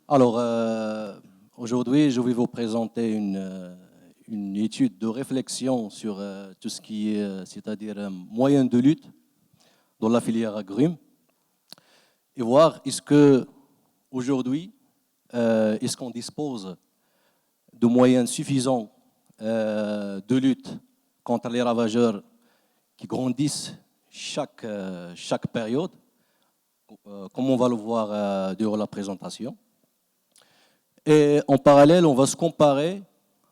Alors, aujourd'hui, je vais vous présenter une étude de réflexion sur tout ce qui est, c'est-à-dire moyens de lutte dans la filière agrumes et voir est-ce que aujourd'hui, est-ce qu'on dispose de moyens suffisants de lutte contre les ravageurs qui grandissent chaque période, comme on va le voir durant la présentation. Et en parallèle, on va se comparer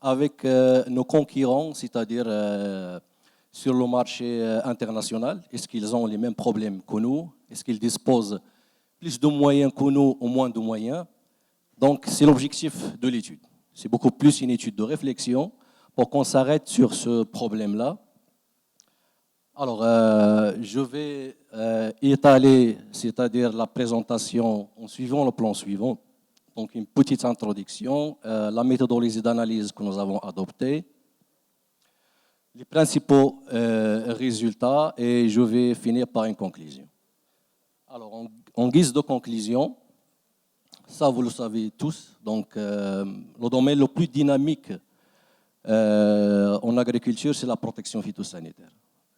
avec nos concurrents, c'est-à-dire sur le marché international. Est-ce qu'ils ont les mêmes problèmes que nous? Est-ce qu'ils disposent plus de moyens que nous ou moins de moyens? Donc, c'est l'objectif de l'étude. C'est beaucoup plus une étude de réflexion pour qu'on s'arrête sur ce problème-là. Alors, je vais étaler, c'est-à-dire la présentation en suivant le plan suivant. Donc, une petite introduction, la méthodologie d'analyse que nous avons adoptée, les principaux résultats, et je vais finir par une conclusion. Alors, en guise de conclusion, ça vous le savez tous, donc le domaine le plus dynamique en agriculture, c'est la protection phytosanitaire,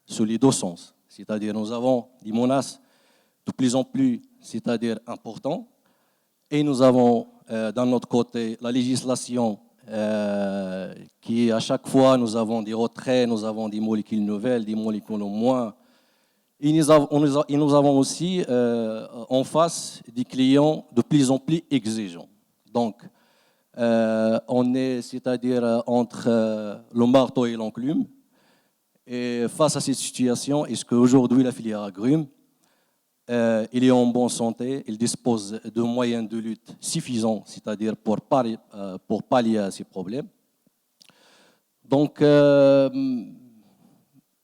sur les deux sens. C'est-à-dire, nous avons des menaces de plus en plus, c'est-à-dire importantes, et nous avons d'un autre côté la législation qui, à chaque fois, nous avons des retraits, nous avons des molécules nouvelles, des molécules moins. Et nous avons aussi en face des clients de plus en plus exigeants. Donc, on est, c'est-à-dire entre le marteau et l'enclume. Et face à cette situation, est-ce qu'aujourd'hui la filière agrumes, il est en bonne santé, il dispose de moyens de lutte suffisants, c'est-à-dire pour pallier à ces problèmes. Donc,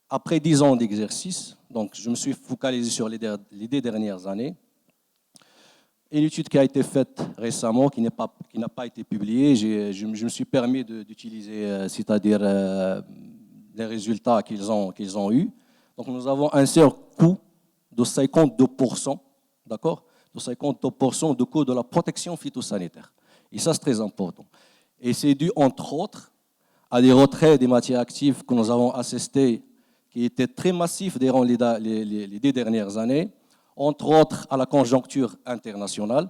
après 10 ans d'exercice, donc je me suis focalisé sur les 2 dernières années. Une étude qui a été faite récemment, qui n'a pas été publiée, je me suis permis d'utiliser, c'est-à-dire les résultats qu'ils ont eus. Donc, nous avons un seul coût de 52%, d'accord, de 52% de coût de la protection phytosanitaire. Et ça, c'est très important. Et c'est dû, entre autres, à des retraits des matières actives que nous avons assistés, qui étaient très massifs durant les 2 dernières années, entre autres à la conjoncture internationale.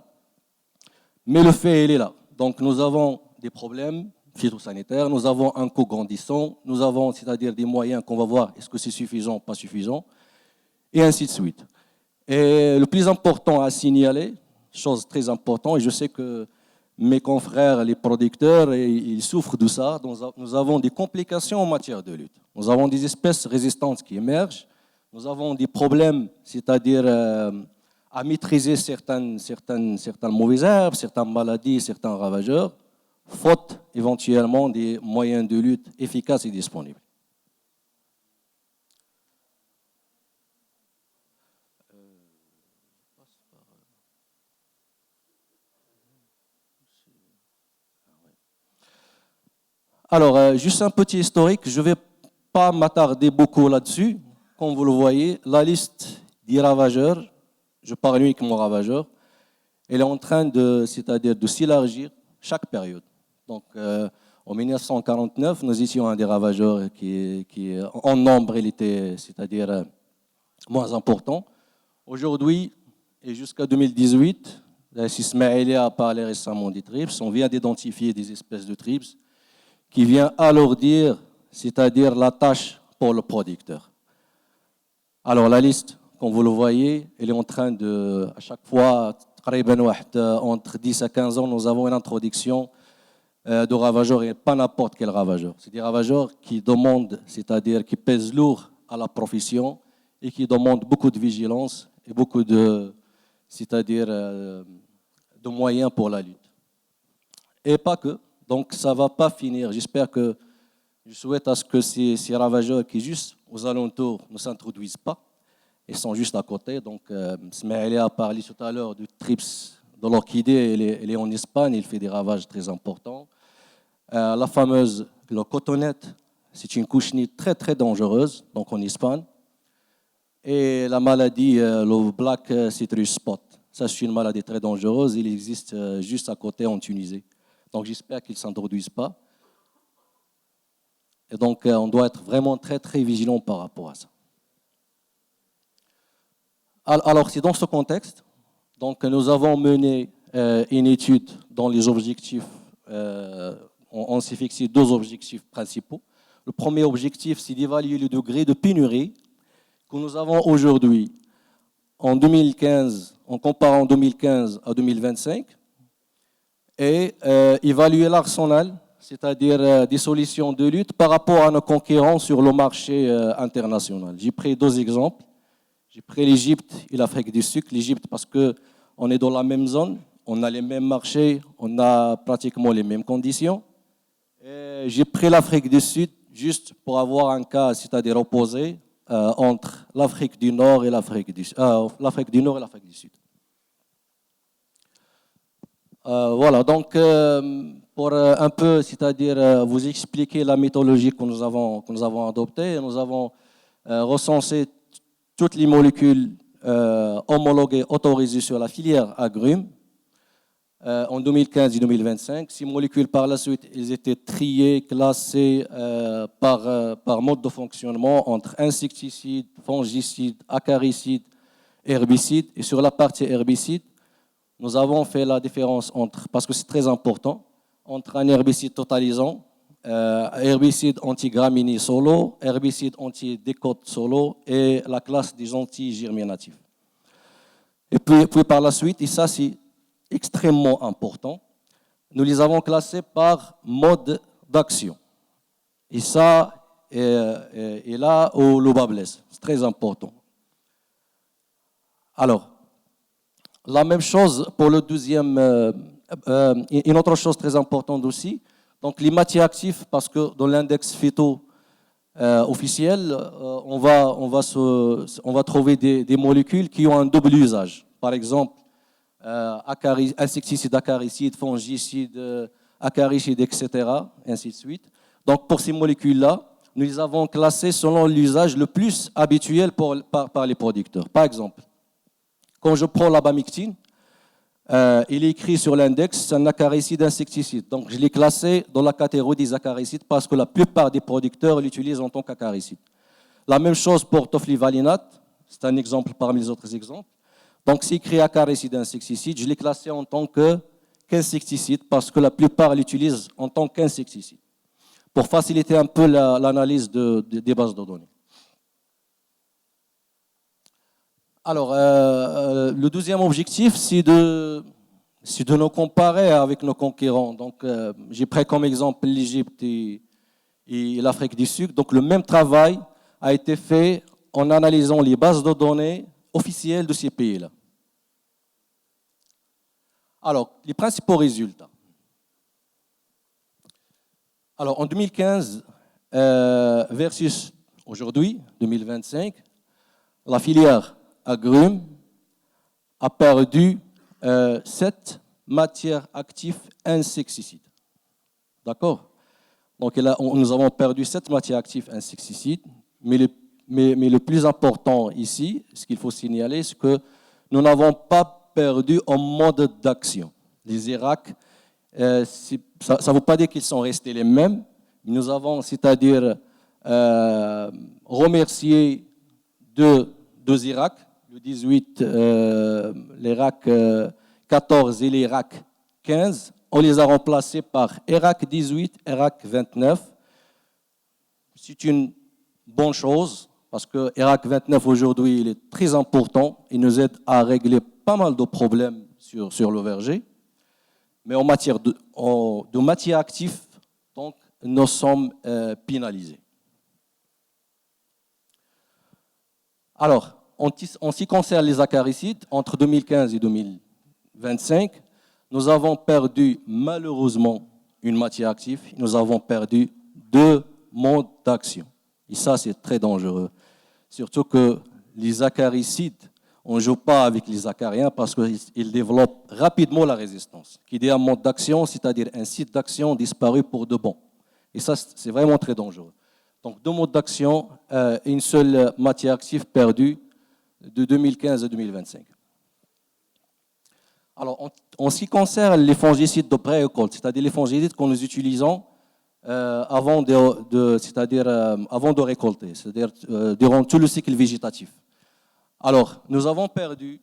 Mais le fait, il est là. Donc, nous avons des problèmes phytosanitaires, nous avons un coût grandissant, nous avons, c'est-à-dire des moyens qu'on va voir, est-ce que c'est suffisant ou pas suffisant, et ainsi de suite. Et le plus important à signaler, chose très importante, et je sais que mes confrères, les producteurs, ils souffrent de ça, nous avons des complications en matière de lutte. Nous avons des espèces résistantes qui émergent, nous avons des problèmes, c'est-à-dire à maîtriser certaines mauvaises herbes, certaines maladies, certains ravageurs, faute éventuellement des moyens de lutte efficaces et disponibles. Alors, juste un petit historique, je ne vais pas m'attarder beaucoup là-dessus. Comme vous le voyez, la liste des ravageurs, je parle uniquement ravageurs, elle est en train de, c'est-à-dire de s'élargir chaque période. Donc, en 1949, nous étions un des ravageurs qui en nombre, il était, c'est-à-dire moins important. Aujourd'hui, et jusqu'à 2018, Ismaïli a parlé récemment des TRIPS, on vient d'identifier des espèces de TRIPS qui vient alourdir, c'est-à-dire la tâche pour le producteur. Alors la liste, comme vous le voyez, elle est en train de, à chaque fois, entre 10 à 15 ans, nous avons une introduction de ravageurs, et pas n'importe quel ravageur. C'est des ravageurs qui demandent, c'est-à-dire qui pèsent lourd à la profession et qui demandent beaucoup de vigilance et beaucoup de, c'est-à-dire de moyens pour la lutte. Et pas que. Donc, ça ne va pas finir. J'espère que, je souhaite à ce que ces ravageurs qui, juste aux alentours, ne s'introduisent pas. Ils sont juste à côté. Donc, Smaïli a parlé tout à l'heure du TRIPS de l'orchidée. Elle est en Espagne. Il fait des ravages très importants. La fameuse, le cotonnette, c'est une cochenille très, très dangereuse, donc en Espagne. Et la maladie, le Black Citrus Spot. Ça, c'est une maladie très dangereuse. Il existe juste à côté en Tunisie. Donc, j'espère qu'ils ne s'introduisent pas. Et donc, on doit être vraiment très, très vigilant par rapport à ça. Alors, c'est dans ce contexte, donc, nous avons mené une étude dont les objectifs, on s'est fixé deux objectifs principaux. Le premier objectif, c'est d'évaluer le degré de pénurie que nous avons aujourd'hui en 2015, en comparant 2015 à 2025, et évaluer l'arsenal, c'est-à-dire des solutions de lutte par rapport à nos concurrents sur le marché international. J'ai pris deux exemples. J'ai pris l'Égypte et l'Afrique du Sud. L'Égypte parce qu'on est dans la même zone, on a les mêmes marchés, on a pratiquement les mêmes conditions. J'ai pris l'Afrique du Sud juste pour avoir un cas, c'est-à-dire opposé, entre l'Afrique du Nord et l'Afrique du Sud. Sud. Voilà, donc pour un peu, c'est-à-dire vous expliquer la méthodologie que nous avons adoptée, nous avons recensé toutes les molécules homologuées, autorisées sur la filière agrumes en 2015 et 2025. Ces molécules, par la suite, elles étaient triées, classées par mode de fonctionnement entre insecticides, fongicides, acaricides, herbicides. Et sur la partie herbicide, nous avons fait la différence entre, parce que c'est très important, entre un herbicide totalisant, herbicide anti-graminées solo, herbicide anti-décote solo et la classe des anti-germinatifs. Et puis par la suite, et ça c'est extrêmement important, nous les avons classés par mode d'action. Et ça est là où le bas blesse. C'est très important. Alors, la même chose pour le deuxième, une autre chose très importante aussi, donc les matières actives, parce que dans l'index phyto officiel, on va trouver des molécules qui ont un double usage. Par exemple, insecticides, acaricides, fongicides, acaricides, etc., ainsi de suite. Donc pour ces molécules-là, nous les avons classées selon l'usage le plus habituel par les producteurs. Par exemple, quand je prends la bamectine, il est écrit sur l'index, c'est un acaricide insecticide. Donc, je l'ai classé dans la catégorie des acaricides parce que la plupart des producteurs l'utilisent en tant qu'acaricide. La même chose pour toflivalinate, c'est un exemple parmi les autres exemples. Donc, c'est écrit acaricide insecticide, je l'ai classé en tant qu'insecticide parce que la plupart l'utilisent en tant qu'insecticide, pour faciliter un peu l'analyse des bases de données. Alors, le deuxième objectif, c'est de nous comparer avec nos concurrents. Donc, j'ai pris comme exemple l'Égypte et l'Afrique du Sud. Donc, le même travail a été fait en analysant les bases de données officielles de ces pays-là. Alors, les principaux résultats. Alors, en 2015 versus aujourd'hui, 2025, la filière agrumes a perdu 7 matières actives insecticides. D'accord? Donc nous avons perdu 7 matières actives insecticides, mais le plus important ici, ce qu'il faut signaler, c'est que nous n'avons pas perdu en mode d'action. Les IRAC, ça ne veut pas dire qu'ils sont restés les mêmes, mais nous avons, c'est-à-dire, remercié deux IRAC, le 18, l'IRAC 14 et l'IRAC 15. On les a remplacés par IRAC 18, IRAC 29. C'est une bonne chose parce que IRAC 29 aujourd'hui, il est très important. Il nous aide à régler pas mal de problèmes sur le verger. Mais en matière de matières actives, donc, nous sommes pénalisés. Alors, en ce qui concerne les acaricides, entre 2015 et 2025, nous avons perdu malheureusement une matière active. Nous avons perdu 2 modes d'action. Et ça, c'est très dangereux. Surtout que les acaricides, on ne joue pas avec les acariens parce qu'ils développent rapidement la résistance. Qui dit un mode d'action, c'est-à-dire un site d'action disparu pour de bon. Et ça, c'est vraiment très dangereux. Donc, 2 modes d'action, une seule matière active perdue de 2015 à 2025. Alors, en ce qui concerne les fongicides de pré-récolte, c'est-à-dire les fongicides que nous utilisons avant avant de récolter, c'est-à-dire durant tout le cycle végétatif. Alors, nous avons perdu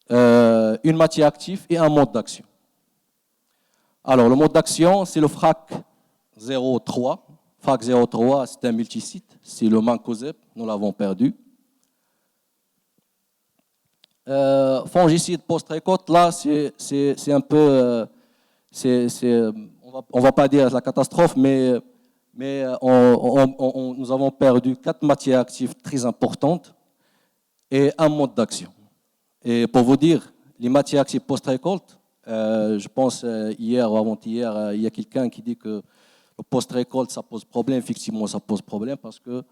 une matière active et un mode d'action. Alors, le mode d'action, c'est le FRAC 03. FRAC 03, c'est un multicide, c'est le mancozeb, nous l'avons perdu. Fongicide post-récolte, là, c'est un peu, on va pas dire la catastrophe, mais nous avons perdu 4 matières actives très importantes et un mode d'action. Et pour vous dire, les matières actives post-récolte, je pense hier ou avant-hier, il y a quelqu'un qui dit que le post-récolte, ça pose problème. Effectivement, ça pose problème parce que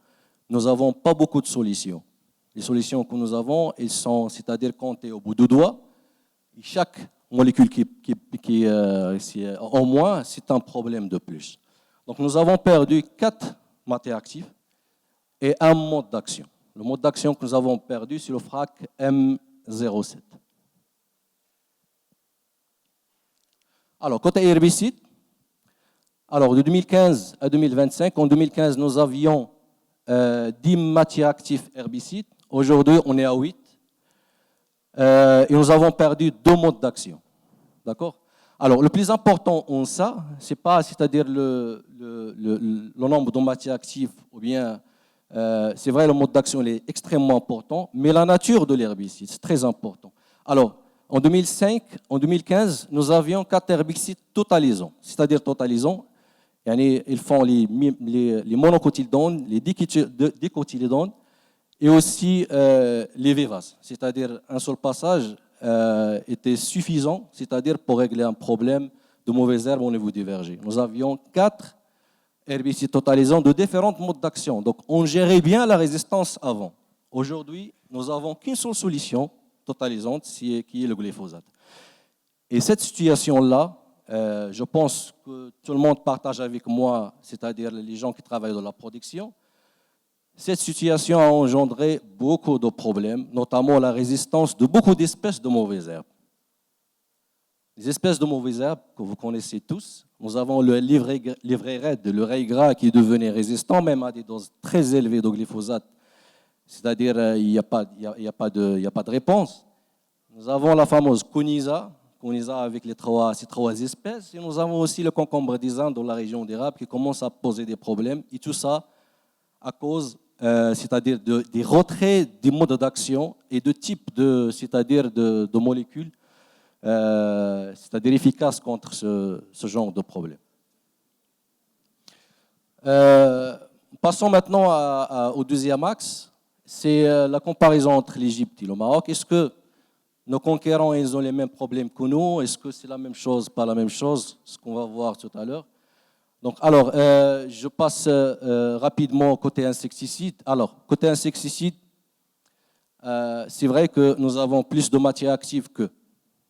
nous n'avons pas beaucoup de solutions. Les solutions que nous avons, elles sont, c'est-à-dire comptées au bout du doigt. Et chaque molécule qui en moins, c'est un problème de plus. Donc nous avons perdu 4 matières actives et un mode d'action. Le mode d'action que nous avons perdu, c'est le FRAC M07. Alors, côté herbicide, alors de 2015 à 2025, en 2015, nous avions 10 matières actives herbicides. Aujourd'hui, on est à 8. Et nous avons perdu 2 modes d'action. D'accord? Alors, le plus important en ça, c'est pas, c'est-à-dire le nombre de matières actives, ou bien, c'est vrai, le mode d'action est extrêmement important, mais la nature de l'herbicide, c'est très important. Alors, en 2015, nous avions 4 herbicides totalisants, c'est-à-dire totalisants. Ils font les monocotylédones, les dicotylédones, et aussi les vivaces, c'est-à-dire un seul passage était suffisant, c'est-à-dire pour régler un problème de mauvaises herbes au niveau du verger. Nous avions 4 herbicides totalisants de différents modes d'action. Donc, on gérait bien la résistance avant. Aujourd'hui, nous n'avons qu'une seule solution totalisante, qui est le glyphosate. Et cette situation-là, je pense que tout le monde partage avec moi, c'est-à-dire les gens qui travaillent dans la production. Cette situation a engendré beaucoup de problèmes, notamment la résistance de beaucoup d'espèces de mauvaises herbes. Les espèces de mauvaises herbes que vous connaissez tous, nous avons le livret raide, le rail gras qui devenait résistant même à des doses très élevées de glyphosate, c'est-à-dire il n'y a pas de réponse. Nous avons la fameuse Coniza avec ces 3 espèces, et nous avons aussi le concombre des Indes dans la région d'Érable qui commence à poser des problèmes, et tout ça à cause c'est-à-dire des retraits des modes d'action et de types c'est-à-dire de molécules, c'est-à-dire efficaces contre ce genre de problème. Passons maintenant au deuxième axe, c'est la comparaison entre l'Égypte et le Maroc. Est-ce que nos conquérants, ils ont les mêmes problèmes que nous? Est-ce que c'est la même chose, pas la même chose? Ce qu'on va voir tout à l'heure. Donc, alors, je passe rapidement côté insecticide. Alors, côté insecticide, c'est vrai que nous avons plus de matières actives que,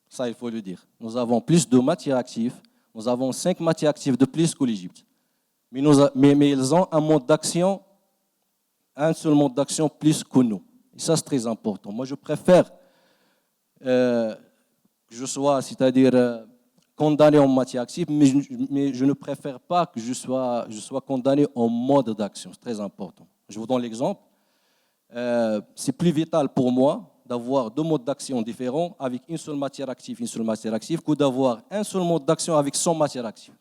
ça il faut le dire. Nous avons plus de matières actives, nous avons 5 matières actives de plus que l'Égypte. Mais ils ont un seul mode d'action plus que nous. Et ça, c'est très important. Moi, je préfère que je sois, c'est-à-dire condamné en matière active, mais je ne préfère pas que je sois condamné en mode d'action. C'est très important. Je vous donne l'exemple. C'est plus vital pour moi d'avoir 2 modes d'action différents avec une seule matière active que d'avoir un seul mode d'action avec 100 matières actives.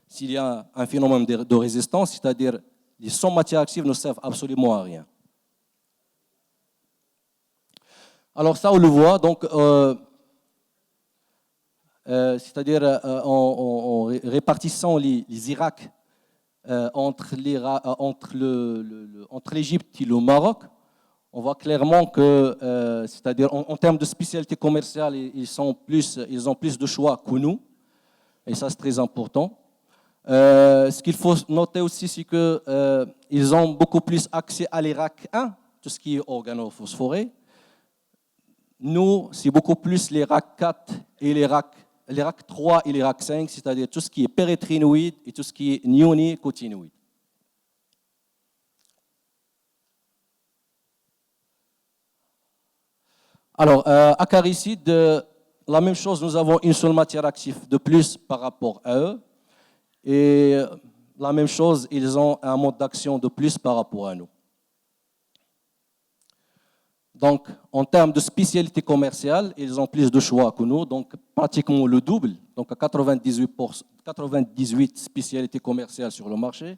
S'il y a un phénomène de résistance, c'est-à-dire les 100 matières actives ne servent absolument à rien. Alors ça, on le voit, donc c'est-à-dire en répartissant les Irak entre l'Égypte et le Maroc, on voit clairement que, c'est-à-dire en termes de spécialité commerciale, ils ont plus de choix que nous, et ça c'est très important. Ce qu'il faut noter aussi, c'est qu'ils ont beaucoup plus accès à l'Irak 1, tout ce qui est organophosphoré. Nous, c'est beaucoup plus l'Irak 4 et l'Irak 3 et l'Irak 5, c'est-à-dire tout ce qui est pérétrinoïde et tout ce qui est néonicotinoïde. Alors, acaricide, la même chose, nous avons une seule matière active de plus par rapport à eux. Et la même chose, ils ont un mode d'action de plus par rapport à nous. Donc, en termes de spécialité commerciale, ils ont plus de choix que nous, donc pratiquement le double, donc à 98 spécialités commerciales sur le marché.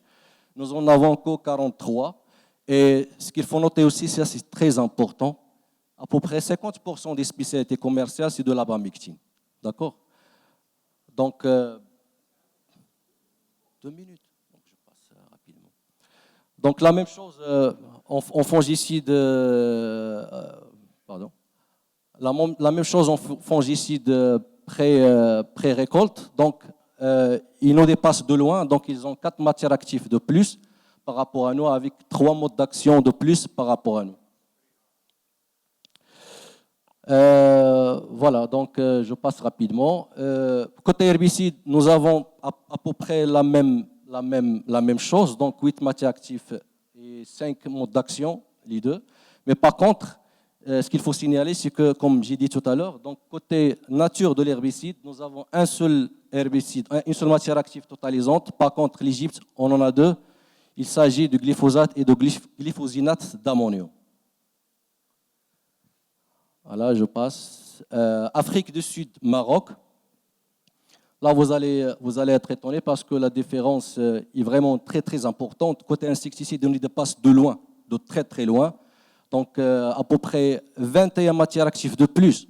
Nous en avons que 43. Et ce qu'il faut noter aussi, c'est très important, à peu près 50% des spécialités commerciales, c'est de la bamectine. D'accord? Donc, 2 minutes, donc je passe rapidement. Donc, la même chose en fongicide, pardon. La même chose en fongicide pré-récolte. Donc, ils nous dépassent de loin. Donc, ils ont 4 matières actives de plus par rapport à nous, avec 3 modes d'action de plus par rapport à nous. Voilà, donc je passe rapidement. Côté herbicide, nous avons à peu près la même chose, donc 8 matières actives et 5 modes d'action, les deux. Mais par contre, ce qu'il faut signaler, c'est que, comme j'ai dit tout à l'heure, donc côté nature de l'herbicide, nous avons un seul herbicide, une seule matière active totalisante. Par contre, l'Égypte, on en a 2. Il s'agit du glyphosate et de glyphosinate d'ammonium. Voilà, je passe. Afrique du Sud, Maroc. Là, vous allez être étonné parce que la différence est vraiment très, très importante. Côté insecticide, on y dépasse de loin, de très, très loin. Donc, à peu près 21 matières actives de plus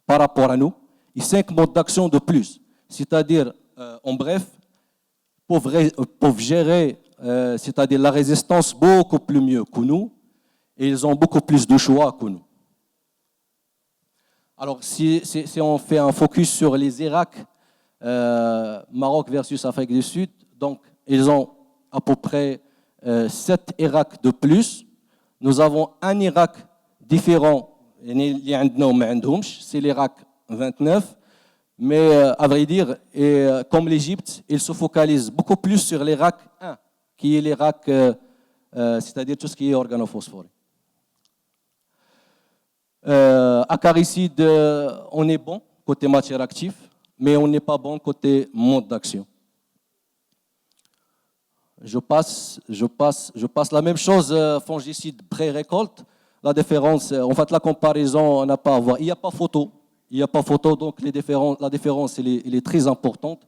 par rapport à nous et 5 modes d'action de plus. C'est-à-dire, en bref, peuvent gérer, c'est-à-dire la résistance beaucoup plus mieux que nous et ils ont beaucoup plus de choix que nous. Alors, si on fait un focus sur les Irak, Maroc versus Afrique du Sud, donc ils ont à peu près 7 Irak de plus. Nous avons un Irak différent, c'est l'Irak 29, mais à vrai dire, comme l'Égypte, ils se focalisent beaucoup plus sur l'Irak 1, qui est l'Irak, c'est-à-dire tout ce qui est organophosphoré. Acaricide, on est bon côté matière active, mais on n'est pas bon côté mode d'action. Je passe la même chose, fongicide pré-récolte. La différence, en fait, la comparaison, on n'a pas à voir. Il n'y a pas photo. Donc la différence, elle est très importante.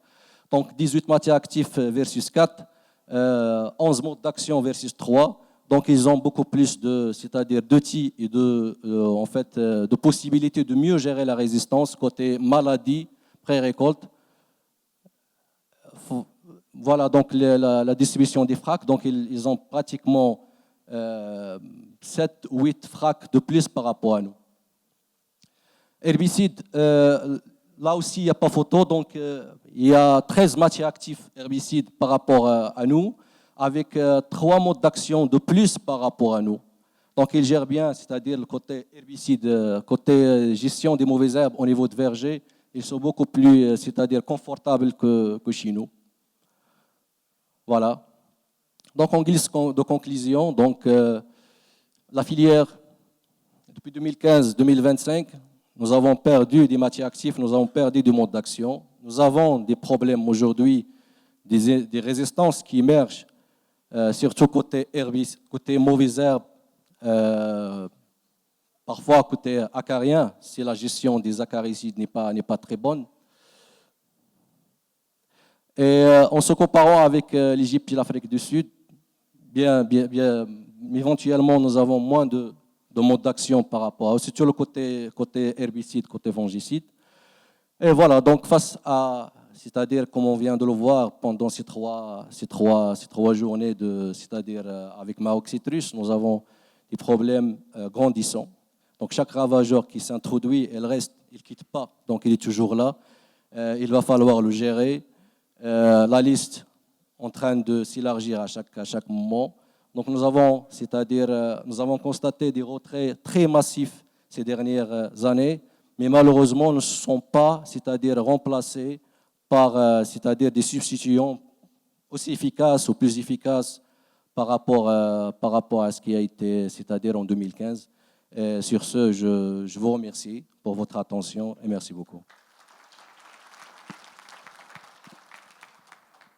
Donc 18 matières actives versus 4, 11 modes d'action versus 3. Donc ils ont beaucoup plus c'est-à-dire d'outils et de possibilités de mieux gérer la résistance côté maladie pré-récolte. Voilà donc la distribution des fracs. Donc ils ont pratiquement 7 ou 8 fracs de plus par rapport à nous. Herbicide, là aussi il n'y a pas photo. Donc il y a 13 matières actives herbicides par rapport à nous, avec 3 modes d'action de plus par rapport à nous. Donc ils gèrent bien, c'est-à-dire le côté herbicide, côté gestion des mauvaises herbes au niveau de verger, ils sont beaucoup plus, c'est-à-dire confortables que chez nous. Voilà. Donc en guise de conclusion, donc la filière depuis 2015-2025, nous avons perdu des matières actives, nous avons perdu du mode d'action. Nous avons des problèmes aujourd'hui, des résistances qui émergent, surtout côté herbicide, côté mauvaises herbes, parfois côté acarien, si la gestion des acaricides n'est pas très bonne. Et en se comparant avec l'Égypte et l'Afrique du Sud, bien, éventuellement, nous avons moins de modes d'action par rapport à eux, surtout le côté herbicide, côté fongicide. Et voilà, donc face à, c'est-à-dire comme on vient de le voir pendant ces trois journées, c'est-à-dire avec Maroc Citrus, nous avons des problèmes grandissants. Donc chaque ravageur qui s'introduit, il reste, il ne quitte pas, donc il est toujours là. Il va falloir le gérer. La liste en train de s'élargir à chaque moment. Donc nous avons constaté des retraits très massifs ces dernières années, mais malheureusement ne sont pas, c'est-à-dire remplacés par, c'est-à-dire des substituants aussi efficaces ou plus efficaces par rapport à ce qui a été, c'est-à-dire en 2015. Et sur ce, je vous remercie pour votre attention et merci beaucoup.